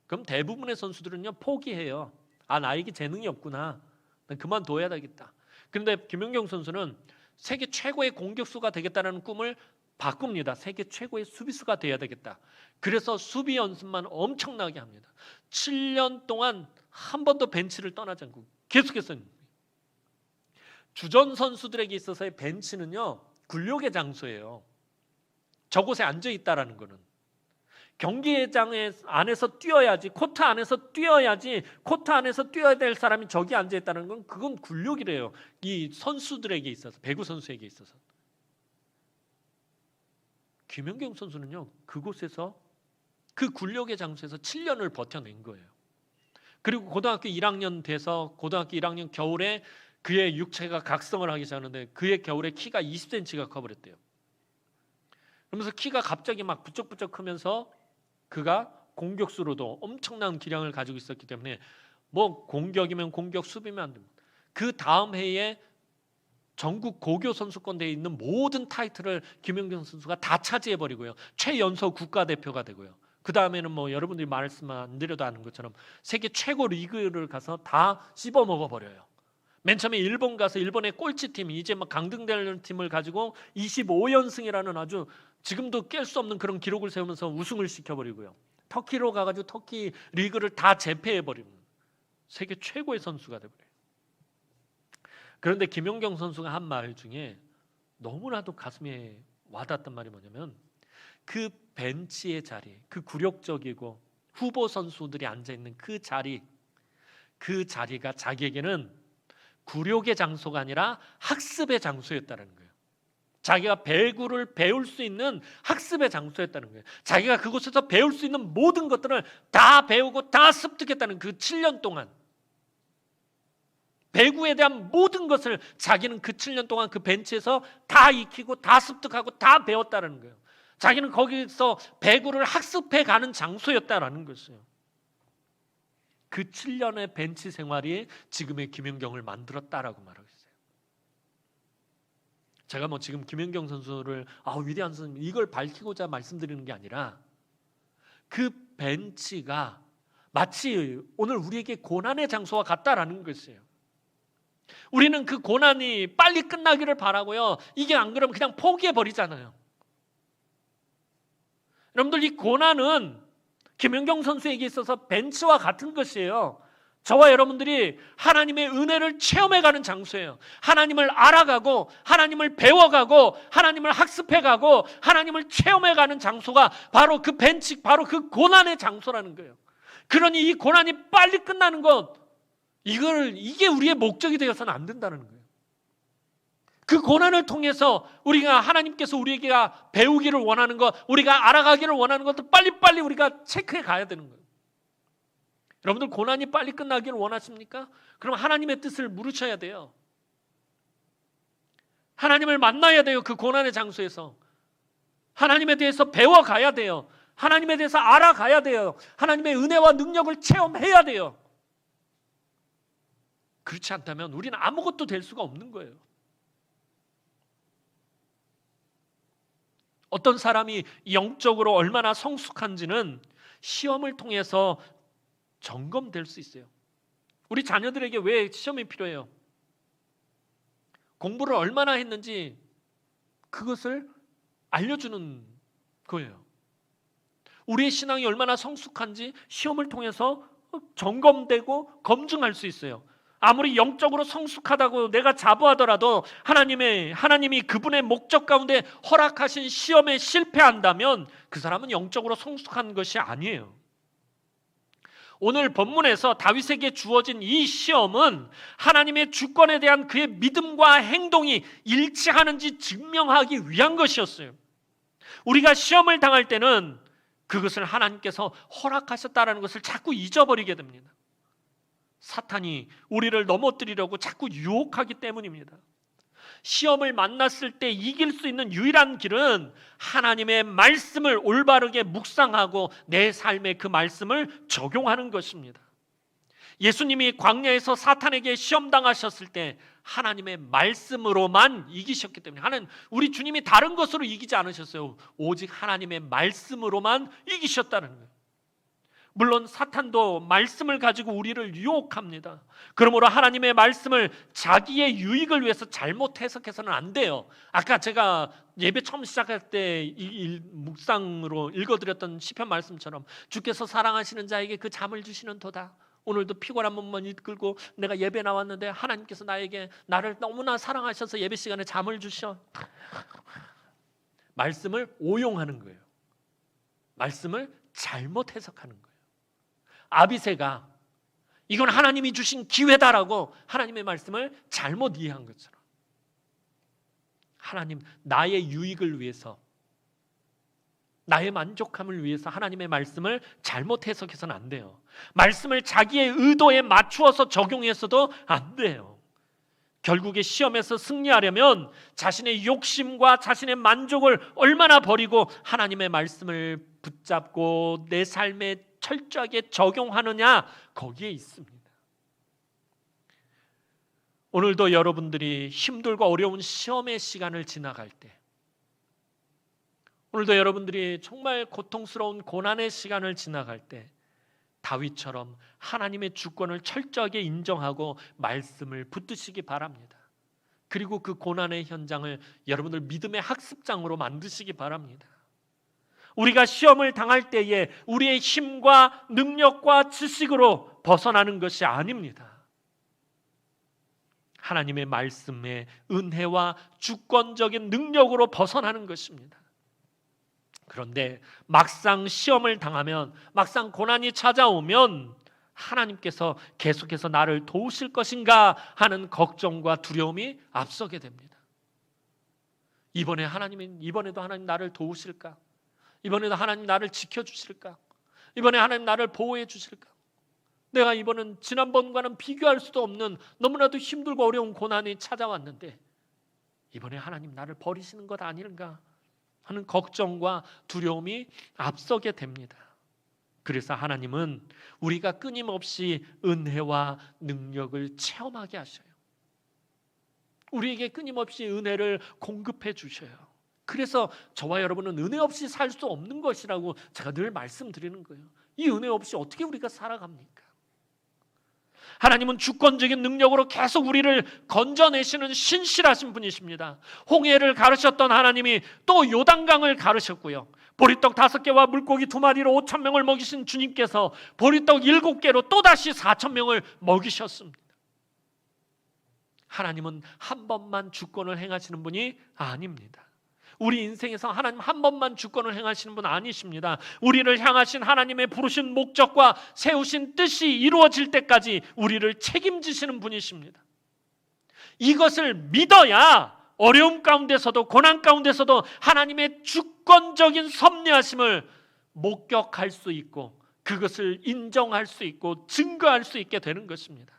그럼 대부분의 선수들은요 포기해요. 아, 나에게 재능이 없구나. 난 그만둬야 되겠다. 그런데 김연경 선수는 세계 최고의 공격수가 되겠다는 꿈을 바꿉니다. 세계 최고의 수비수가 돼야 되겠다. 그래서 수비 연습만 엄청나게 합니다. 7년 동안 한 번도 벤치를 떠나지 않고 계속해서. 주전 선수들에게 있어서의 벤치는요 굴욕의 장소예요. 저곳에 앉아 있다라는 거는 경기장 안에서 뛰어야지, 코트 안에서 뛰어야지, 코트 안에서 뛰어야 될 사람이 저기 앉아 있다는 건 그건 굴욕이래요. 이 선수들에게 있어서, 배구 선수에게 있어서. 김연경 선수는요 그곳에서, 그 굴욕의 장소에서 7년을 버텨낸 거예요. 그리고 고등학교 1학년 돼서 고등학교 1학년 겨울에 그의 육체가 각성을 하기 시작하는데 그의 겨울에 키가 20cm가 커버렸대요. 그러면서 키가 갑자기 막 부쩍부쩍 크면서 그가 공격수로도 엄청난 기량을 가지고 있었기 때문에 뭐 공격이면 공격, 수비면 안 됩니다. 그 다음 해에 전국 고교 선수권 대회에 있는 모든 타이틀을 김연경 선수가 다 차지해버리고요. 최연소 국가대표가 되고요. 그 다음에는 뭐 여러분들이 말씀 안 드려도 아는 것처럼 세계 최고 리그를 가서 다 씹어 먹어버려요. 맨 처음에 일본 가서 일본의 꼴찌팀이 이제 막 강등되는 팀을 가지고 25연승이라는 아주 지금도 깰 수 없는 그런 기록을 세우면서 우승을 시켜버리고요. 터키로 가가지고 터키 리그를 다 제패해버리는 세계 최고의 선수가 돼버려요. 그런데 김연경 선수가 한 말 중에 너무나도 가슴에 와닿았던 말이 뭐냐면 그 벤치의 자리, 그 굴욕적이고 후보 선수들이 앉아있는 그 자리가 자기에게는 굴욕의 장소가 아니라 학습의 장소였다는 거예요. 자기가 배구를 배울 수 있는 학습의 장소였다는 거예요. 자기가 그곳에서 배울 수 있는 모든 것들을 다 배우고 다 습득했다는 그 7년 동안 배구에 대한 모든 것을 자기는 그 7년 동안 그 벤치에서 다 익히고 다 습득하고 다 배웠다는 거예요. 자기는 거기서 배구를 학습해 가는 장소였다라는 것이에요. 그 7년의 벤치 생활이 지금의 김연경을 만들었다라고 말하고 있어요. 제가 뭐 지금 김연경 선수를 위대한 선수 이걸 밝히고자 말씀드리는 게 아니라 그 벤치가 마치 오늘 우리에게 고난의 장소와 같다라는 것이에요. 우리는 그 고난이 빨리 끝나기를 바라고요. 이게 안 그러면 그냥 포기해 버리잖아요. 여러분들 이 고난은 김연경 선수에게 있어서 벤치와 같은 것이에요. 저와 여러분들이 하나님의 은혜를 체험해가는 장소예요. 하나님을 알아가고 하나님을 배워가고 하나님을 학습해가고 하나님을 체험해가는 장소가 바로 그 벤치, 바로 그 고난의 장소라는 거예요. 그러니 이 고난이 빨리 끝나는 것 이게 우리의 목적이 되어서는 안 된다는 거예요. 그 고난을 통해서 우리가 하나님께서 우리에게 배우기를 원하는 것, 우리가 알아가기를 원하는 것도 빨리빨리 우리가 체크해 가야 되는 거예요. 여러분들 고난이 빨리 끝나기를 원하십니까? 그럼 하나님의 뜻을 물으셔야 돼요. 하나님을 만나야 돼요. 그 고난의 장소에서 하나님에 대해서 배워가야 돼요. 하나님에 대해서 알아가야 돼요. 하나님의 은혜와 능력을 체험해야 돼요. 그렇지 않다면 우리는 아무것도 될 수가 없는 거예요. 어떤 사람이 영적으로 얼마나 성숙한지는 시험을 통해서 점검될 수 있어요. 우리 자녀들에게 왜 시험이 필요해요? 공부를 얼마나 했는지 그것을 알려주는 거예요. 우리의 신앙이 얼마나 성숙한지 시험을 통해서 점검되고 검증할 수 있어요. 아무리 영적으로 성숙하다고 내가 자부하더라도 하나님이 그분의 목적 가운데 허락하신 시험에 실패한다면 그 사람은 영적으로 성숙한 것이 아니에요. 오늘 본문에서 다윗에게 주어진 이 시험은 하나님의 주권에 대한 그의 믿음과 행동이 일치하는지 증명하기 위한 것이었어요. 우리가 시험을 당할 때는 그것을 하나님께서 허락하셨다는 것을 자꾸 잊어버리게 됩니다. 사탄이 우리를 넘어뜨리려고 자꾸 유혹하기 때문입니다. 시험을 만났을 때 이길 수 있는 유일한 길은 하나님의 말씀을 올바르게 묵상하고 내 삶에 그 말씀을 적용하는 것입니다. 예수님이 광야에서 사탄에게 시험당하셨을 때 하나님의 말씀으로만 이기셨기 때문에 우리 주님이 다른 것으로 이기지 않으셨어요. 오직 하나님의 말씀으로만 이기셨다는 거예요. 물론 사탄도 말씀을 가지고 우리를 유혹합니다. 그러므로 하나님의 말씀을 자기의 유익을 위해서 잘못 해석해서는 안 돼요. 아까 제가 예배 처음 시작할 때 묵상으로 읽어드렸던 시편 말씀처럼 주께서 사랑하시는 자에게 그 잠을 주시는 도다. 오늘도 피곤한 몸만 이끌고 내가 예배 나왔는데 하나님께서 나를 너무나 사랑하셔서 예배 시간에 잠을 주셔. 말씀을 오용하는 거예요. 말씀을 잘못 해석하는 거예요. 아비새가 이건 하나님이 주신 기회다라고 하나님의 말씀을 잘못 이해한 것처럼 하나님 나의 유익을 위해서 나의 만족함을 위해서 하나님의 말씀을 잘못 해석해서는 안 돼요. 말씀을 자기의 의도에 맞추어서 적용해서도 안 돼요. 결국에 시험에서 승리하려면 자신의 욕심과 자신의 만족을 얼마나 버리고 하나님의 말씀을 붙잡고 내 삶에 철저하게 적용하느냐 거기에 있습니다. 오늘도 여러분들이 힘들고 어려운 시험의 시간을 지나갈 때, 오늘도 여러분들이 정말 고통스러운 고난의 시간을 지나갈 때 다윗처럼 하나님의 주권을 철저하게 인정하고 말씀을 붙드시기 바랍니다. 그리고 그 고난의 현장을 여러분들 믿음의 학습장으로 만드시기 바랍니다. 우리가 시험을 당할 때에 우리의 힘과 능력과 지식으로 벗어나는 것이 아닙니다. 하나님의 말씀의 은혜와 주권적인 능력으로 벗어나는 것입니다. 그런데 막상 시험을 당하면, 막상 고난이 찾아오면 하나님께서 계속해서 나를 도우실 것인가 하는 걱정과 두려움이 앞서게 됩니다. 이번에도 하나님 나를 도우실까? 이번에도 하나님 나를 지켜주실까? 이번에 하나님 나를 보호해 주실까? 내가 이번은 지난번과는 비교할 수도 없는 너무나도 힘들고 어려운 고난이 찾아왔는데 이번에 하나님 나를 버리시는 것 아닌가 하는 걱정과 두려움이 앞서게 됩니다. 그래서 하나님은 우리가 끊임없이 은혜와 능력을 체험하게 하셔요. 우리에게 끊임없이 은혜를 공급해 주셔요. 그래서 저와 여러분은 은혜 없이 살 수 없는 것이라고 제가 늘 말씀드리는 거예요. 이 은혜 없이 어떻게 우리가 살아갑니까? 하나님은 주권적인 능력으로 계속 우리를 건져내시는 신실하신 분이십니다. 홍해를 가르셨던 하나님이 또 요단강을 가르셨고요. 보리떡 5개와 물고기 2마리로 5,000명을 먹이신 주님께서 보리떡 7개로 또다시 4,000명을 먹이셨습니다. 하나님은 한 번만 주권을 행하시는 분이 아닙니다. 우리 인생에서 하나님 한 번만 주권을 행하시는 분 아니십니다. 우리를 향하신 하나님의 부르신 목적과 세우신 뜻이 이루어질 때까지 우리를 책임지시는 분이십니다. 이것을 믿어야 어려움 가운데서도 고난 가운데서도 하나님의 주권적인 섭리하심을 목격할 수 있고 그것을 인정할 수 있고 증거할 수 있게 되는 것입니다.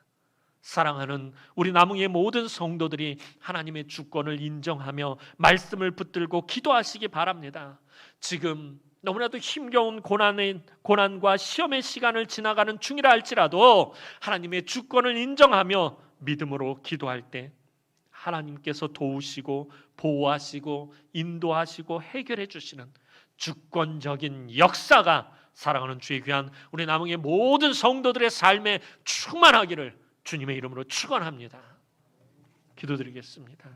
사랑하는 우리 남흥의 모든 성도들이 하나님의 주권을 인정하며 말씀을 붙들고 기도하시기 바랍니다. 지금 너무나도 힘겨운 고난과 시험의 시간을 지나가는 중이라 할지라도 하나님의 주권을 인정하며 믿음으로 기도할 때 하나님께서 도우시고 보호하시고 인도하시고 해결해 주시는 주권적인 역사가 사랑하는 주의 귀한 우리 남흥의 모든 성도들의 삶에 충만하기를 주님의 이름으로 축원합니다. 기도드리겠습니다.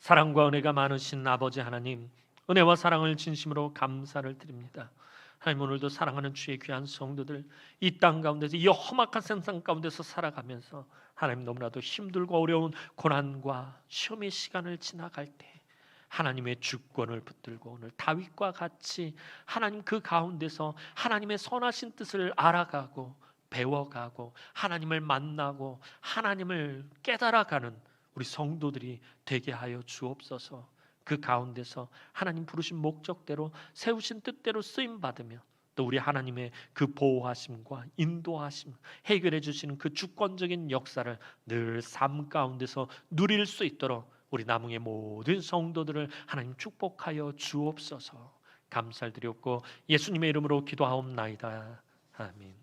사랑과 은혜가 많으신 아버지 하나님, 은혜와 사랑을 진심으로 감사를 드립니다. 하나님, 오늘도 사랑하는 주의 귀한 성도들 이 땅 가운데서 이 험악한 세상 가운데서 살아가면서 하나님 너무나도 힘들고 어려운 고난과 시험의 시간을 지나갈 때 하나님의 주권을 붙들고 오늘 다윗과 같이 하나님 그 가운데서 하나님의 선하신 뜻을 알아가고 배워가고 하나님을 만나고 하나님을 깨달아가는 우리 성도들이 되게 하여 주옵소서. 그 가운데서 하나님 부르신 목적대로 세우신 뜻대로 쓰임받으며 또 우리 하나님의 그 보호하심과 인도하심 해결해 주시는 그 주권적인 역사를 늘 삶 가운데서 누릴 수 있도록 우리 남흥의 모든 성도들을 하나님 축복하여 주옵소서. 감사를 드렸고 예수님의 이름으로 기도하옵나이다. 아멘.